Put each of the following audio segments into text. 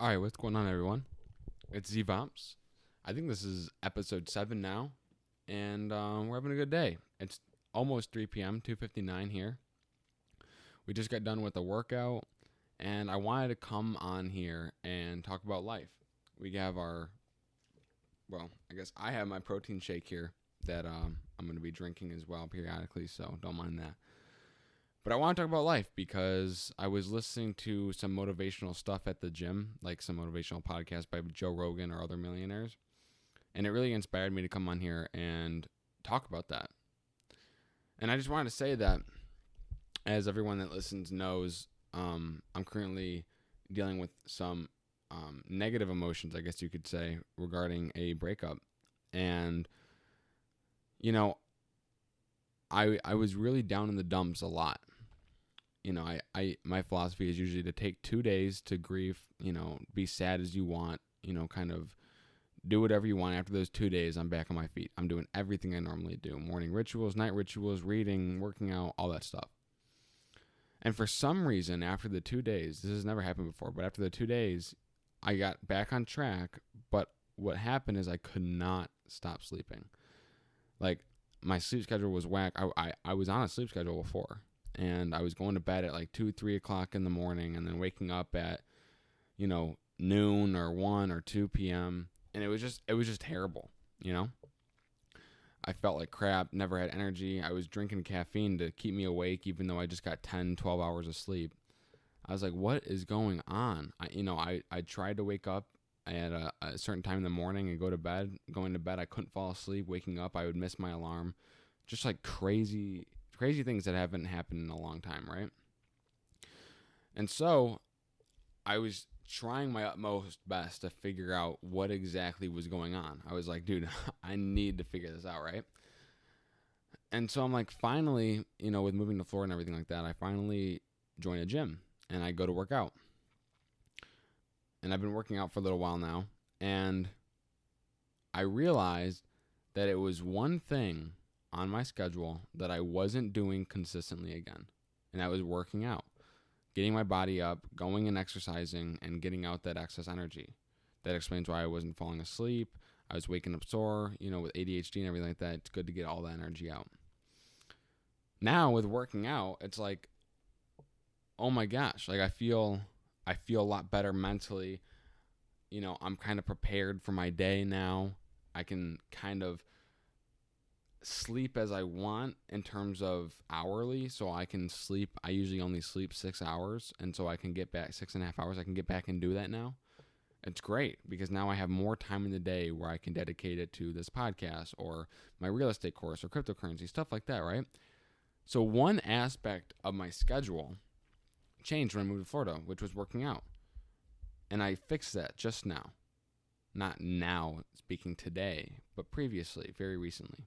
All right, what's going on, everyone? It's Z-Vomps. I think this is episode 7 now, and we're having a good day. It's almost 3 p.m., 2:59 here. We just got done with a workout, and I wanted to come on here and talk about life. We have I guess I have my protein shake here that I'm going to be drinking as well periodically, so don't mind that. But I want to talk about life because I was listening to some motivational stuff at the gym, like some motivational podcasts by Joe Rogan or other millionaires. And it really inspired me to come on here and talk about that. And I just wanted to say that, as everyone that listens knows, I'm currently dealing with some negative emotions, I guess you could say, regarding a breakup. And, you know, I was really down in the dumps a lot. My philosophy is usually to take 2 days to grieve, be sad as you want, kind of do whatever you want. After those 2 days, I'm back on my feet. I'm doing everything I normally do. Morning rituals, night rituals, reading, working out, all that stuff. And for some reason, after the 2 days, this has never happened before, but after the 2 days, I got back on track. But what happened is I could not stop sleeping. Like, my sleep schedule was whack. I was on a sleep schedule before. And I was going to bed at like 2, 3 o'clock in the morning and then waking up at, noon or 1 or 2 p.m. And it was just terrible, I felt like crap, never had energy. I was drinking caffeine to keep me awake even though I just got 10, 12 hours of sleep. I was like, what is going on? I tried to wake up at a certain time in the morning and go to bed. Going to bed, I couldn't fall asleep. Waking up, I would miss my alarm. Just like crazy things that haven't happened in a long time, right? And so I was trying my utmost best to figure out what exactly was going on. I was like, dude, I need to figure this out, right? And so I'm like, finally, with moving to Florida and everything like that, I finally join a gym and I go to work out. And I've been working out for a little while now, and I realized that it was one thing on my schedule that I wasn't doing consistently again, and that was working out, getting my body up, going and exercising, and getting out that excess energy. That explains why I wasn't falling asleep. I was waking up sore, with ADHD and everything like that. It's good to get all that energy out. Now with working out, it's like, oh my gosh, like I feel a lot better mentally. I'm kind of prepared for my day now. I can kind of sleep as I want in terms of hourly. So I can sleep. I usually only sleep 6 hours. And so I can get back 6.5 hours. I can get back and do that now. It's great because now I have more time in the day where I can dedicate it to this podcast or my real estate course or cryptocurrency, stuff like that, right? So one aspect of my schedule changed when I moved to Florida, which was working out. And I fixed that just now. Not now, speaking today, but previously, very recently.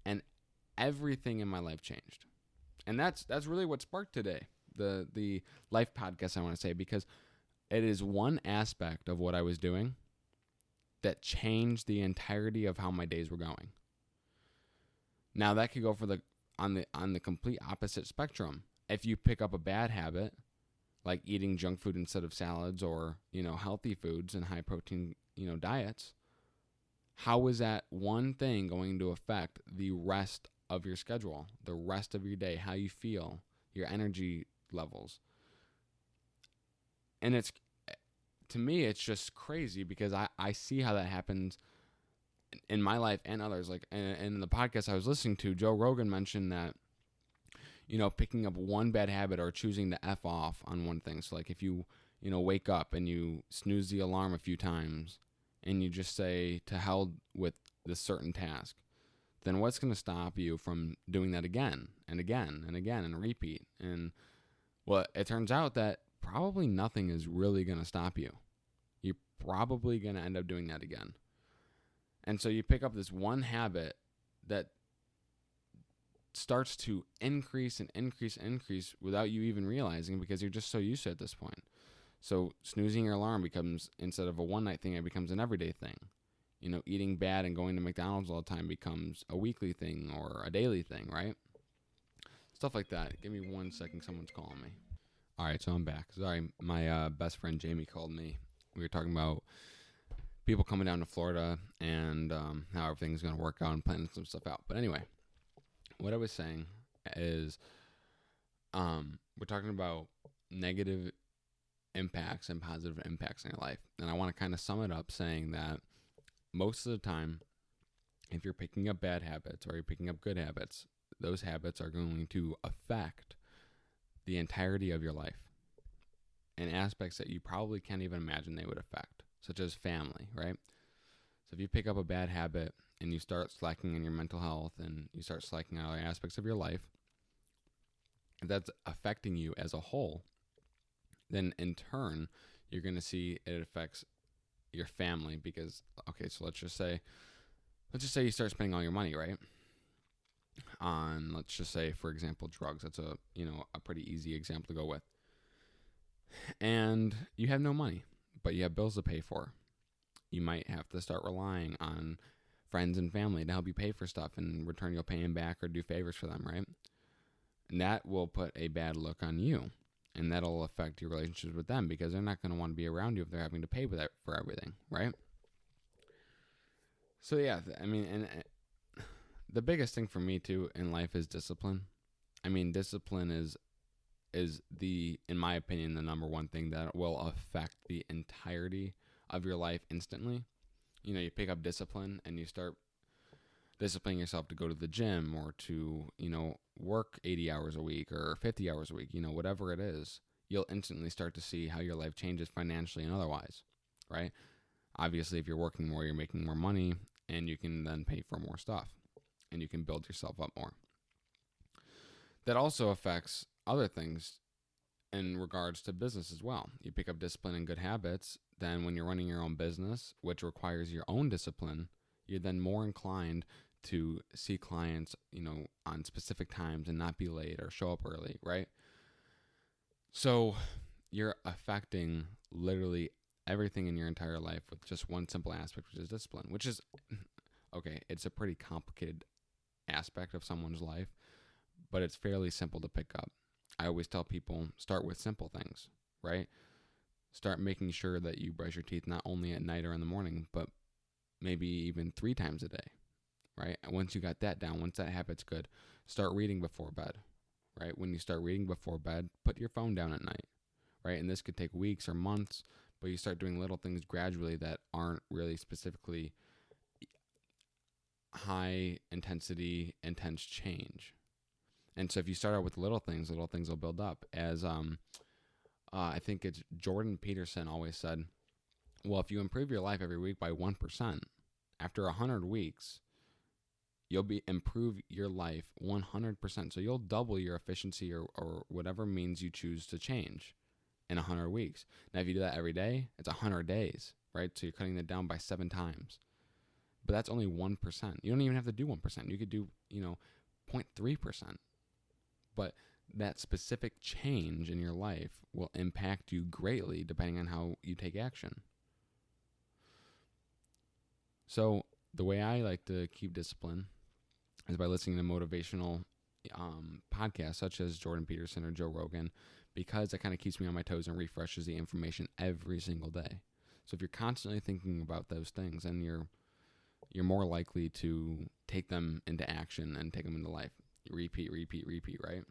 And everything in my life changed. And that's really what sparked today, the life podcast, I want to say, because it is one aspect of what I was doing that changed the entirety of how my days were going. Now that could go on the complete opposite spectrum. If you pick up a bad habit, like eating junk food instead of salads or, healthy foods and high protein, diets, how is that one thing going to affect the rest of your schedule, the rest of your day, how you feel, your energy levels? And to me, it's just crazy because I see how that happens in my life and others. Like in the podcast I was listening to, Joe Rogan mentioned that, picking up one bad habit or choosing to F off on one thing. So like if you, wake up and you snooze the alarm a few times and you just say to hell with this certain task, then what's going to stop you from doing that again and again and again and repeat? And well, it turns out that probably nothing is really going to stop you. You're probably going to end up doing that again. And so you pick up this one habit that starts to increase and increase and increase without you even realizing because you're just so used to it at this point. So snoozing your alarm becomes, instead of a one-night thing, it becomes an everyday thing. Eating bad and going to McDonald's all the time becomes a weekly thing or a daily thing, right? Stuff like that. Give me 1 second. Someone's calling me. All right, so I'm back. Sorry, my best friend Jamie called me. We were talking about people coming down to Florida and how everything's going to work out and planning some stuff out. But anyway, what I was saying is we're talking about negative impacts and positive impacts in your life. And I want to kind of sum it up saying that most of the time, if you're picking up bad habits or you're picking up good habits, those habits are going to affect the entirety of your life and aspects that you probably can't even imagine they would affect, such as family, right? So if you pick up a bad habit and you start slacking in your mental health and you start slacking in other aspects of your life, if that's affecting you as a whole, then in turn, you're going to see it affects your family because, okay, so let's just say you start spending all your money, right? On, let's just say, for example, drugs. That's a pretty easy example to go with. And you have no money, but you have bills to pay for. You might have to start relying on friends and family to help you pay for stuff, and in return you'll pay them back or do favors for them, right? And that will put a bad look on you, and that'll affect your relationships with them because they're not going to want to be around you if they're having to pay for everything, right? So yeah, I mean, and the biggest thing for me too in life is discipline. I mean, discipline is in my opinion, the number one thing that will affect the entirety of your life instantly. You pick up discipline and you start disciplining yourself to go to the gym or to, work 80 hours a week or 50 hours a week, whatever it is, you'll instantly start to see how your life changes financially and otherwise, right? Obviously, if you're working more, you're making more money and you can then pay for more stuff and you can build yourself up more. That also affects other things in regards to business as well. You pick up discipline and good habits, then when you're running your own business, which requires your own discipline, you're then more inclined to see clients, on specific times and not be late or show up early, right? So you're affecting literally everything in your entire life with just one simple aspect, which is discipline, which is, okay, it's a pretty complicated aspect of someone's life, but it's fairly simple to pick up. I always tell people, start with simple things, right? Start making sure that you brush your teeth not only at night or in the morning, but maybe even 3 times a day, right? And once you got that down, once that habit's good, start reading before bed, right? When you start reading before bed, put your phone down at night, right? And this could take weeks or months, but you start doing little things gradually that aren't really specifically high intensity, intense change. And so if you start out with little things will build up. As I think it's Jordan Peterson always said, well, if you improve your life every week by 1%, after 100 weeks, you'll improve your life 100%. So you'll double your efficiency or whatever means you choose to change in 100 weeks. Now, if you do that every day, it's 100 days, right? So you're cutting it down by 7 times. But that's only 1%. You don't even have to do 1%. You could do, 0.3%. But that specific change in your life will impact you greatly depending on how you take action. So the way I like to keep discipline is by listening to motivational podcasts such as Jordan Peterson or Joe Rogan, because it kind of keeps me on my toes and refreshes the information every single day. So if you're constantly thinking about those things, then you're more likely to take them into action and take them into life. Repeat, right?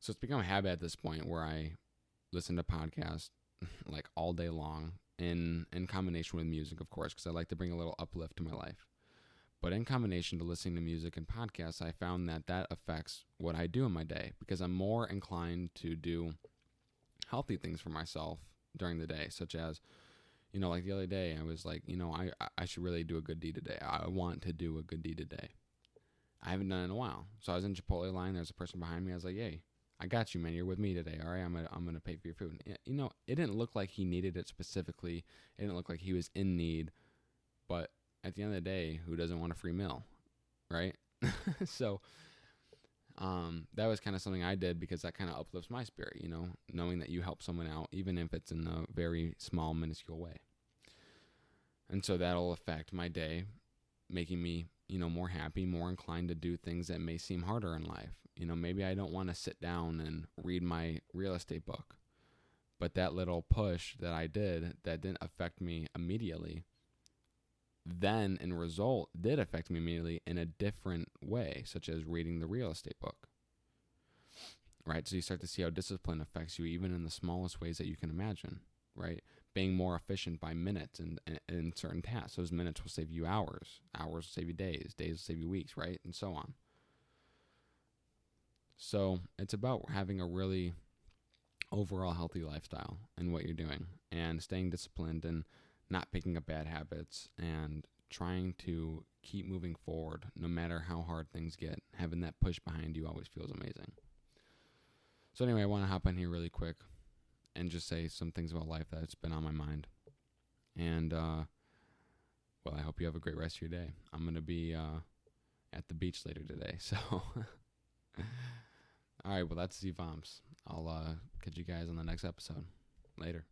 So it's become a habit at this point where I listen to podcasts like all day long in combination with music, of course, because I like to bring a little uplift to my life. But in combination to listening to music and podcasts, I found that affects what I do in my day because I'm more inclined to do healthy things for myself during the day, such as, like the other day, I was like, I should really do a good deed today. I want to do a good deed today. I haven't done it in a while. So I was in Chipotle line. There's a person behind me. I was like, hey, I got you, man. You're with me today. All right, I'm gonna pay for your food. It didn't look like he needed it specifically. It didn't look like he was in need. But at the end of the day, who doesn't want a free meal, right? So that was kind of something I did because that kind of uplifts my spirit, knowing that you help someone out, even if it's in a very small, minuscule way. And so that'll affect my day, making me more happy, more inclined to do things that may seem harder in life. Maybe I don't want to sit down and read my real estate book, but that little push that I did that didn't affect me immediately, then in result did affect me immediately in a different way, such as reading the real estate book. Right? So you start to see how discipline affects you even in the smallest ways that you can imagine, right? Being more efficient by minutes in certain tasks. Those minutes will save you hours. Hours will save you days. Days will save you weeks, right? And so on. So it's about having a really overall healthy lifestyle in what you're doing and staying disciplined and not picking up bad habits and trying to keep moving forward no matter how hard things get. Having that push behind you always feels amazing. So anyway, I want to hop in here really quick and just say some things about life that's been on my mind. And, well, I hope you have a great rest of your day. I'm going to be at the beach later today. So, all right, well, that's Z-Vomps. I'll catch you guys on the next episode. Later.